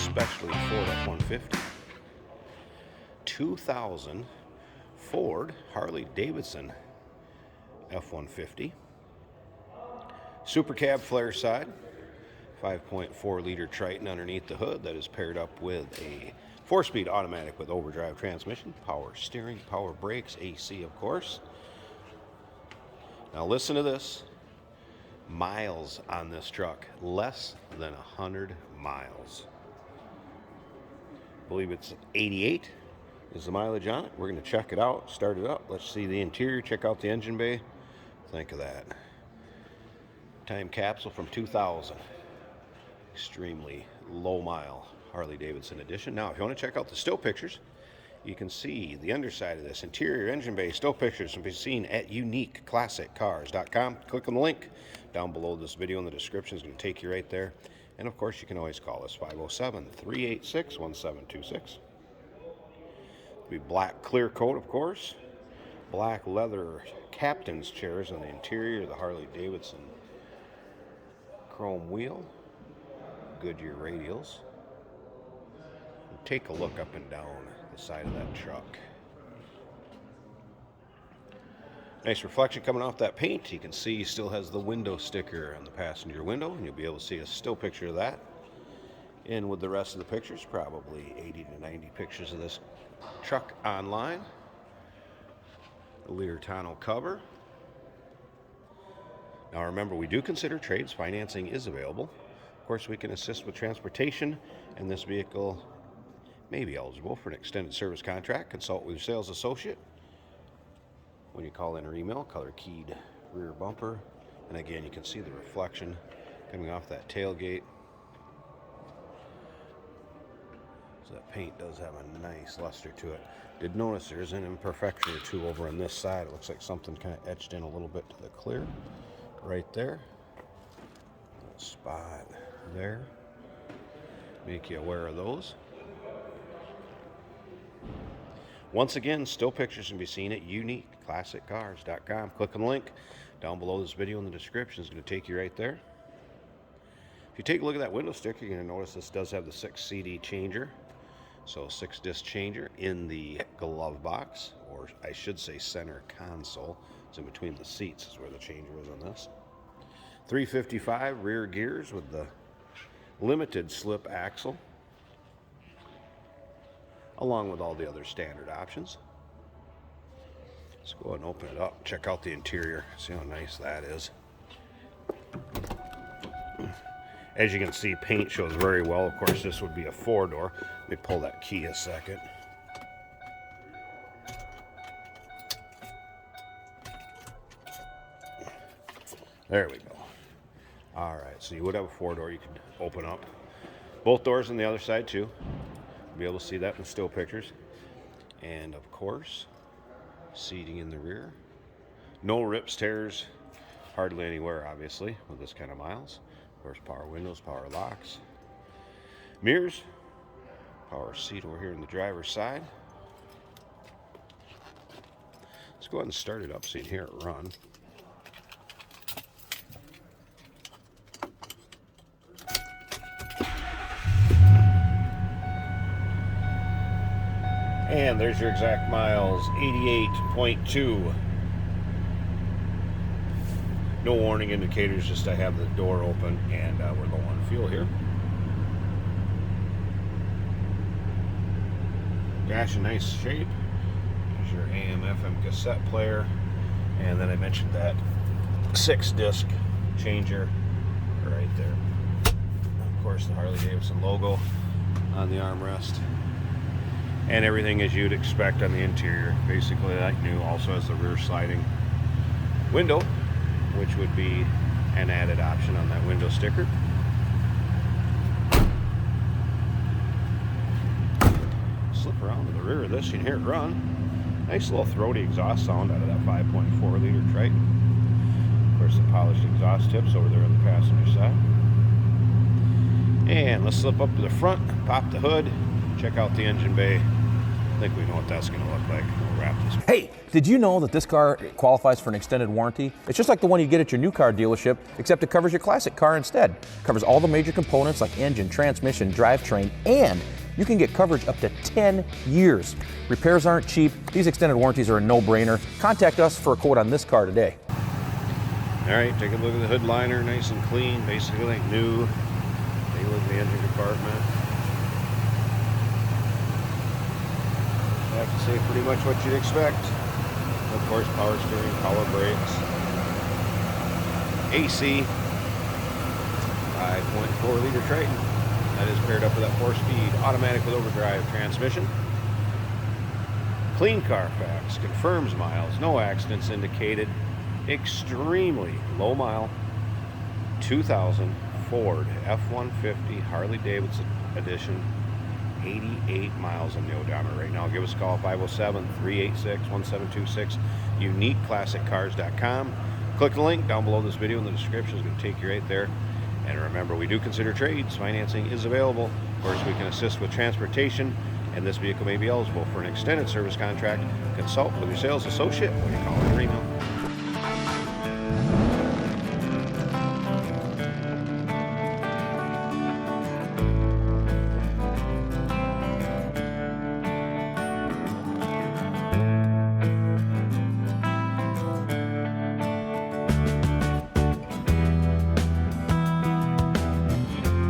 especially Ford F-150. 2000 Ford Harley-Davidson F-150. Super cab flare side, 5.4 liter Triton underneath the hood that is paired up with a 4-speed automatic with overdrive transmission, power steering, power brakes, AC of course. Now listen to this. Miles on this truck, less than 100 miles. I believe it's 88 is the mileage on it. We're going to check it out, start it up. Let's see the interior, check out the engine bay. Think of that. Time capsule from 2000. Extremely low mile Harley-Davidson edition. Now, if you want to check out the still pictures, you can see the underside of this interior engine bay still pictures can be seen at uniqueclassiccars.com. Click on the link down below this video in the description. It's going to take you right there. And of course, you can always call us 507-386-1726. Be black clear coat, of course. Black leather captain's chairs on the interior of the Harley-Davidson. Chrome wheel. Goodyear radials. And take a look up and down the side of that truck. Nice reflection coming off that paint. You can see he still has the window sticker on the passenger window, and you'll be able to see a still picture of that. And with the rest of the pictures, probably 80 to 90 pictures of this truck online. The Lear tonneau cover. Now remember, we do consider trades. Financing is available. Of course, we can assist with transportation, and this vehicle may be eligible for an extended service contract. Consult with your sales associate when you call in or email. Color keyed rear bumper, and again, you can see the reflection coming off that tailgate. So that paint does have a nice luster to it. Did notice there's an imperfection or two over on this side. It looks like something kind of etched in a little bit to the clear right there. Little spot there. Make you aware of those. Once again, still pictures can be seen at uniqueclassiccars.com. Click on the link down below this video in the description. It's going to take you right there. If you take a look at that window sticker, you're going to notice this does have the 6 CD changer. So 6-disc changer in the glove box, or I should say center console. It's in between the seats is where the changer is on this. 355 rear gears with the limited slip axle, along with all the other standard options. Let's go ahead and open it up. Check out the interior. See how nice that is. As you can see, paint shows very well. Of course, this would be a 4-door. Let me pull that key a second. There we go. All right, so you would have a 4-door you could open up. Both doors on the other side, too. You'll be able to see that in still pictures. And, of course, seating in the rear. No rips, tears, hardly anywhere, obviously, with this kind of miles. Of course, power windows, power locks. Mirrors. Power seat over here on the driver's side. Let's go ahead and start it up so you can hear it run. And there's your exact miles, 88.2. No warning indicators, just I have the door open, and we're low on fuel here. Dash in nice shape. There's your AM FM cassette player, and then I mentioned that 6-disc changer right there. Of course, the Harley-Davidson logo on the armrest. And everything as you'd expect on the interior. Basically, like new. Also has the rear sliding window, which would be an added option on that window sticker. Slip around to the rear of this, you can hear it run. Nice little throaty exhaust sound out of that 5.4 liter Triton. Of course, the polished exhaust tips over there on the passenger side. And let's slip up to the front, pop the hood, check out the engine bay. think we know what that's going to look like. We'll wrap this. Hey, did you know that this car qualifies for an extended warranty? It's just like the one you get at your new car dealership, except it covers your classic car instead. It covers all the major components like engine, transmission, drivetrain, and you can get coverage up to 10 years. Repairs aren't cheap. These extended warranties are a no-brainer. Contact us for a quote on this car today. All right, take a look at the hood liner, nice and clean, basically like new. Take a look at the engine compartment. I have to say pretty much what you'd expect. Of course, power steering, power brakes, AC, 5.4 liter Triton. That is paired up with that 4-speed automatic with overdrive transmission. Clean Carfax, confirms miles, no accidents indicated, extremely low mile, 2000 Ford F-150 Harley-Davidson edition. 88 miles on the odometer right now. Give us a call, 507-386-1726, uniqueclassiccars.com. Click the link down below this video in the description. It's going to take you right there. And remember, we do consider trades. Financing is available. Of course, we can assist with transportation, and this vehicle may be eligible for an extended service contract. Consult with your sales associate when you call or email.